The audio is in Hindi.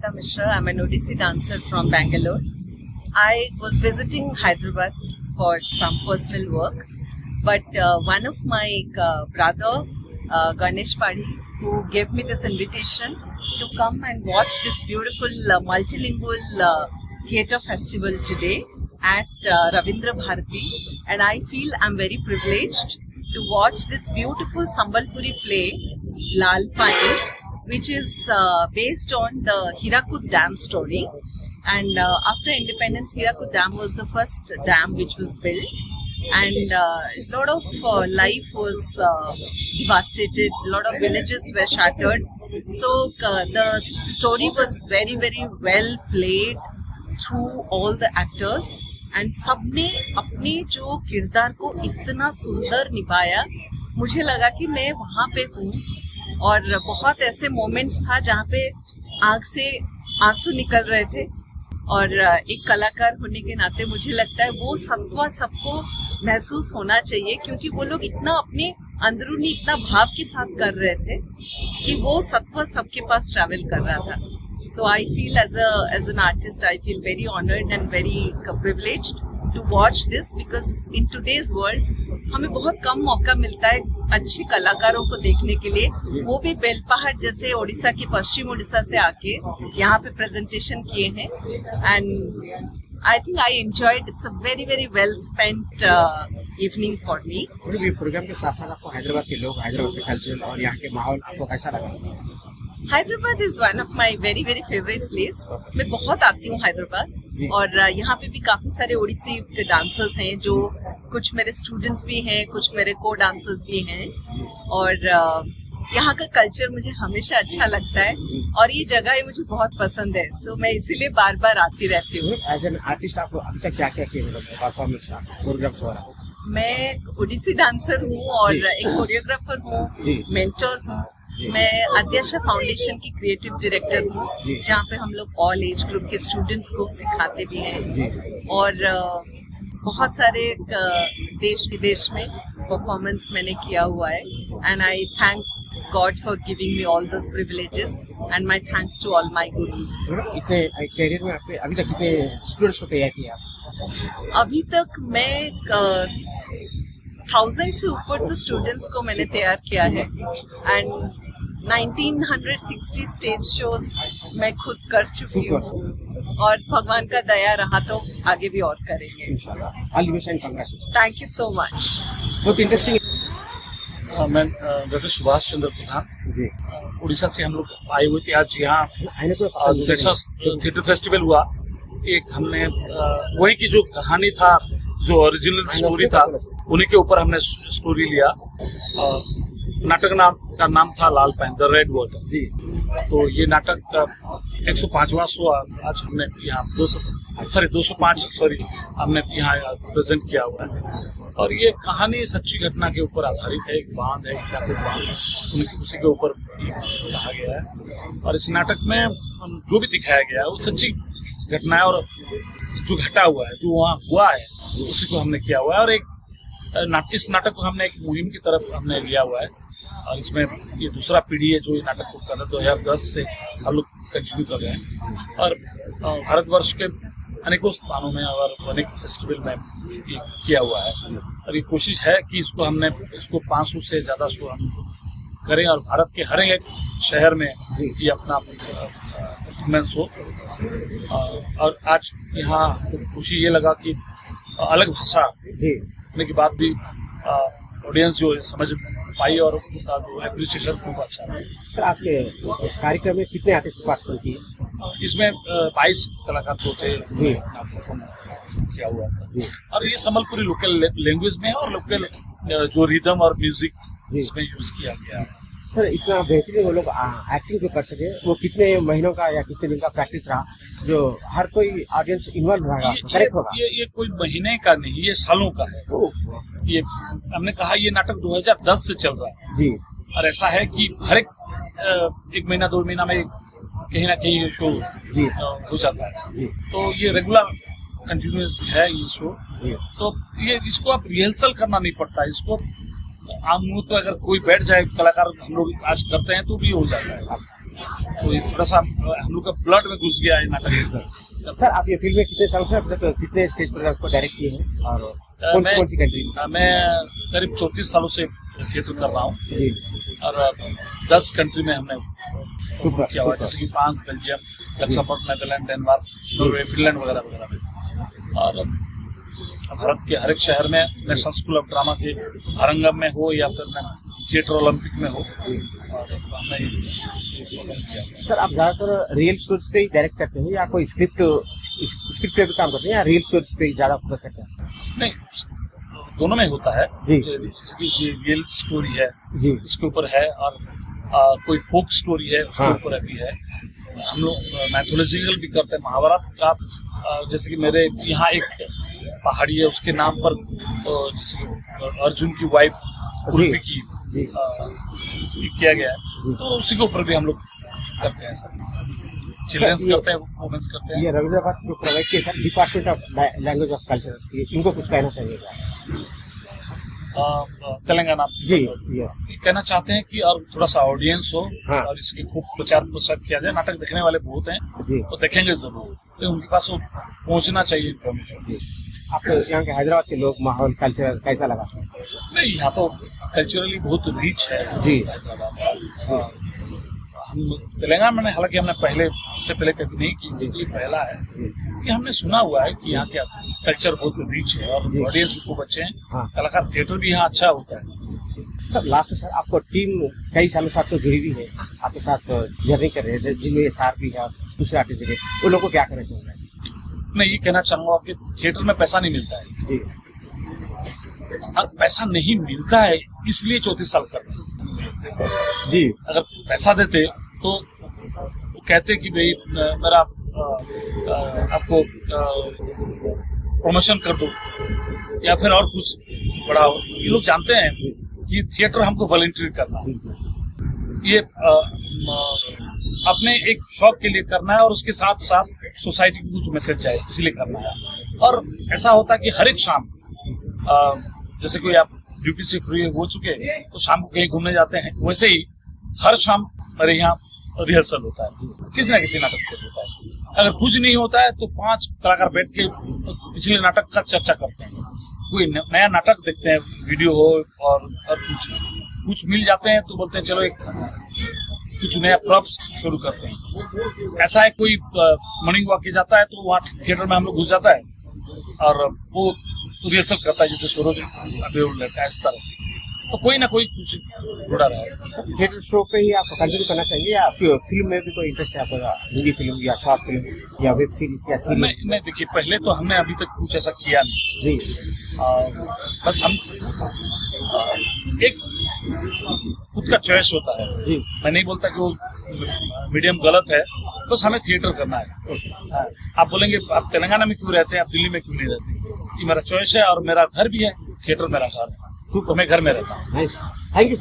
Ekta Mishra. I'm an Odissi dancer from Bangalore. I was visiting Hyderabad for some personal work, but one of my brother, Ganesh Padhi, who gave me this invitation to come and watch this beautiful multilingual theatre festival today at Ravindra Bharati, and I feel I'm very privileged to watch this beautiful Sambalpuri play, Lal Pani, which is based on the Hirakud Dam story. And after independence, Hirakud Dam was the first dam which was built, and a lot of life was devastated, a lot of villages were shattered. So the story was very, very well played through all the actors. And सबने अपने जो किरदार को इतना सुंदर निभाया, मुझे लगा कि मैं वहाँ पे हूँ। और बहुत ऐसे मोमेंट्स था जहाँ पे आँख से आंसू निकल रहे थे, और एक कलाकार होने के नाते मुझे लगता है वो सत्व सबको महसूस होना चाहिए, क्योंकि वो लोग इतना अपने अंदरूनी इतना भाव के साथ कर रहे थे कि वो सत्व सबके पास ट्रैवल कर रहा था। So I feel as an artist, I feel very honored and very privileged to watch this, because in today's world हमें बहुत कम मौका मिलता है अच्छे कलाकारों को देखने के लिए, वो भी बेलपहाड़ जैसे ओडिशा के पश्चिम ओडिशा से आके यहाँ पे प्रेजेंटेशन किए हैं। And I think I enjoyed. It's a very, very well spent evening for me. Program के साथ साथ आपको हैदराबाद के लोग, हैदराबाद के कल्चर और यहाँ के माहौल आपको कैसा लगा? Hyderabad is one of my very very favourite place. मैं बहुत आती हूँ हैदराबाद, और यहाँ पे भी काफी सारे ओडिसी के डांसर्स हैं, जो कुछ मेरे स्टूडेंट्स भी हैं, कुछ मेरे को डांसर्स भी हैं, और यहाँ का कल्चर मुझे हमेशा अच्छा लगता है, और ये जगह मुझे बहुत पसंद है। सो मैं इसीलिए बार बार आती रहती हूँ। एज एन आर्टिस्ट आपको अभी तक क्या क्या किया, परफॉर्मेंस, कोरियोग्राफ्स वगैरह? मैं ओडिसी डांसर हूँ और एक कोरियोग्राफर हूँ, मेंटर हूँ। मैं आद्याशा फाउंडेशन की क्रिएटिव डायरेक्टर हूँ, जहाँ पे हम लोग ऑल एज ग्रुप के स्टूडेंट्स को सिखाते भी हैं, और बहुत सारे देश विदेश में परफॉर्मेंस मैंने किया हुआ है। And I thank God for giving me all those privileges, and my thanks to all my gurus. इतने कैरियर में आपने अभी तक कितने स्टूडेंट्स को तैयार किया? अभी तक मैं 1000 से ऊपर तो स्टूडेंट्स को मैंने तैयार किया है, एंड 1960 स्टेज शोज मैं खुद कर चुकी हूँ, और भगवान का दया रहा तो आगे भी और करेंगे इंशाल्लाह। Thank you so much. बहुत इंटरेस्टिंग। मैं डॉक्टर सुभाष चंद्र प्रधान, उड़ीसा से हम लोग आए हुए थे। आज यहाँ जो थिएटर फेस्टिवल हुआ, एक हमने वही की जो कहानी था, जो ओरिजिनल स्टोरी था, उन्हीं के ऊपर हमने स्टोरी लिया। नाटक का नाम था लाल पैन, द रेड वाटर जी। तो ये नाटक का 105वां शो आज हमने यहाँ 205 हमने यहाँ प्रेजेंट किया हुआ है। और ये कहानी सच्ची घटना के ऊपर आधारित है। एक बांध है, उसी के ऊपर कहा गया है, और इस नाटक में जो भी दिखाया गया है वो सच्ची घटना है, और जो घटा हुआ है, जो वहाँ हुआ है, उसी को हमने किया हुआ है। और इस नाटक को हमने एक मुहिम की तरफ हमने लिया हुआ है, और इसमें ये दूसरा पीढ़ी है जो ये नाटक को कर रहा है। 2010 से हम लोग कंटिन्यू कर रहे हैं, और भारतवर्ष के अनेकों स्थानों में और अनेक फेस्टिवल में ये किया हुआ है। और ये कोशिश है कि इसको 500 से ज्यादा शो हम करें, और भारत के हर एक शहर में ये अपना परफॉर्मेंस हो। और आज यहाँ खुशी ये लगा कि अलग भाषा होने की बात भी ऑडियंस जो समझ पाई, और उनका जो एप्रिसिएशन खूब अच्छा है। सर, आपके कार्यक्रम में कितने आर्टिस्ट पार्टिसिपेट किए? इसमें 22 कलाकार जो थे परफॉर्म किया हुआ था, और ये संबलपुरी लोकल लैंग्वेज में, और लोकल जो रिदम और म्यूजिक इसमें यूज किया गया है। सर, इतना बेहतरीन वो लोग एक्टिंग जो कर सके, वो कितने महीनों का या कितने दिन का प्रैक्टिस रहा, जो हर कोई ऑडियंस इन्वॉल्व रहेगा? करेक्ट होगा? ये कोई महीने का नहीं, ये सालों का है। ये हमने कहा ये नाटक 2010 से चल रहा है जी, और ऐसा है कि हर एक महीना 2 महीना में कहीं ना कहीं ये शो हो जाता है जी। तो ये रेगुलर कंटिन्यूस है ये शो। तो ये इसको आप रिहर्सल करना नहीं पड़ता, इसको आम तो अगर कोई बैठ जाए कलाकार, हम लोग आज करते हैं तो भी हो जाता है। तो ये थोड़ा सा हम लोग का ब्लड में घुस गया है नाटक। सर आप ये फिल्म में कितने सालों से अब तक कितने स्टेज प्रोग्राम को डायरेक्ट किए हैं और कौन सी कंट्री में? मैं करीब 34 सालों से थिएटर कर रहा हूँ जी और 10 कंट्री में हमने सुपर किया हुआ है, जैसे कि France, Belgium, Luxembourg, Netherland, Denmark, Norway, Finland वगैरह वगैरह में। और भारत के हर एक शहर में नेशनल स्कूल ऑफ ड्रामा के हरंगम में हो या फिर मैं थिएटर ओलंपिक में हो, और हमने ये प्रोग्राम किया। सर आप ज्यादातर रियल स्टोरीज पे ही डायरेक्ट करते हैं या कोई स्क्रिप्ट पे भी काम करते हैं या रियल स्टोरीज पे ही ज्यादा फोकस करते हैं? नहीं, दोनों में होता है जी। जिसकी रियल स्टोरी है जी इसके ऊपर है, और कोई फोक स्टोरी है उसके हाँ। ऊपर भी है। हम लोग मैथोलॉजिकल भी करते हैं। महाभारत का जैसे कि मेरे यहाँ एक पहाड़ी है, उसके नाम पर जैसे कि अर्जुन की वाइफ उर्वी की जी किया गया है, तो उसी के ऊपर भी हम लोग करते हैं सर। चिल्ड्रंस ये- करते हैं, वुमेन्स करते हैं। ये रविंद्र जो प्रोवाइड किए sir department of language of culture, इनको कुछ कहना चाहिएगा? तेलंगाना जी यस ये कहना चाहते हैं कि और थोड़ा सा ऑडियंस हो हाँ। और इसकी खूब प्रचार प्रसार किया जाए। नाटक देखने वाले बहुत हैं, जी तो देखेंगे जरूर, तो उनके पास वो पहुंचना चाहिए इन्फॉर्मेशन। जी आपको यहाँ के हैदराबाद के लोग माहौल कल्चर कैसा लगा? नहीं, यहाँ तो कल्चरली बहुत रिच है जी। हैदराबाद। हाँ। हम तेलंगाना में हालांकि हमने पहले इससे पहले कभी नहीं की थी, ये पहला है कि हमने सुना हुआ है कि यहाँ का कल्चर बहुत रिच है और जी। ऑडियंस भी खूब अच्छे हैं। हाँ। कलाकार थिएटर भी यहाँ अच्छा होता है। सर लास्ट सर आपको टीम कई सालों से आपको जुड़ी हुई है, आपके साथ जर्नी कर रहे हैं जिनमें सार भी है और दूसरे आर्टिस्ट भी है, उन लोगों को क्या करना चाहिए? मैं ये कहना चाहूंगा कि थिएटर में पैसा नहीं मिलता है, जी और पैसा नहीं मिलता है इसलिए 34 साल कर रहे हैं। जी अगर पैसा देते तो वो कहते कि भाई मेरा आपको प्रमोशन कर दो या फिर और कुछ बढ़ाओ। ये लोग जानते हैं कि थिएटर हमको वॉलंटियर करना है, ये अपने एक शौक के लिए करना है और उसके साथ साथ सोसाइटी को कुछ मैसेज जाए इसलिए करना है। और ऐसा होता है कि हर एक शाम जैसे कोई आप ड्यूटी से फ्री हो चुके तो शाम को कहीं घूमने जाते हैं, वैसे ही हर शाम मेरे यहाँ रिहर्सल होता है, किसी ना किसी नाटक पे होता है। अगर कुछ नहीं होता है तो 5 कलाकार बैठ के पिछले नाटक का चर्चा करते हैं, कोई नया नाटक देखते हैं, वीडियो हो और कुछ मिल जाते हैं तो बोलते हैं चलो एक कुछ नया प्रॉप्स शुरू करते हैं। ऐसा है कोई मॉर्निंग वॉक के जाता है तो वहाँ थिएटर में हम लोग घुस जाता है और वो रिहर्सल करता है जैसे सूरज अभी लड़का, इस तरह से। तो कोई ना कोई कुछ जुड़ा रहा है। थिएटर शो पे ही आप कंटिन्यू करना चाहिए या फिल्म में भी कोई इंटरेस्ट है आपका? हिंदी फिल्म या शॉर्ट फिल्म या वेब सीरीज या सीरीज? नहीं देखिए, पहले तो हमने अभी तक कुछ ऐसा किया नहीं। जी बस हम एक खुद का चॉइस होता है। जी मैं नहीं बोलता कि वो मीडियम गलत है, बस हमें थिएटर करना है। हाँ, आप बोलेंगे आप तेलंगाना में क्यों रहते हैं, आप दिल्ली में क्यों नहीं रहते? ये मेरा चॉइस है और मेरा घर भी है, थिएटर मेरा घर है, तो मैं घर में रहता हूँ। Thank you sir.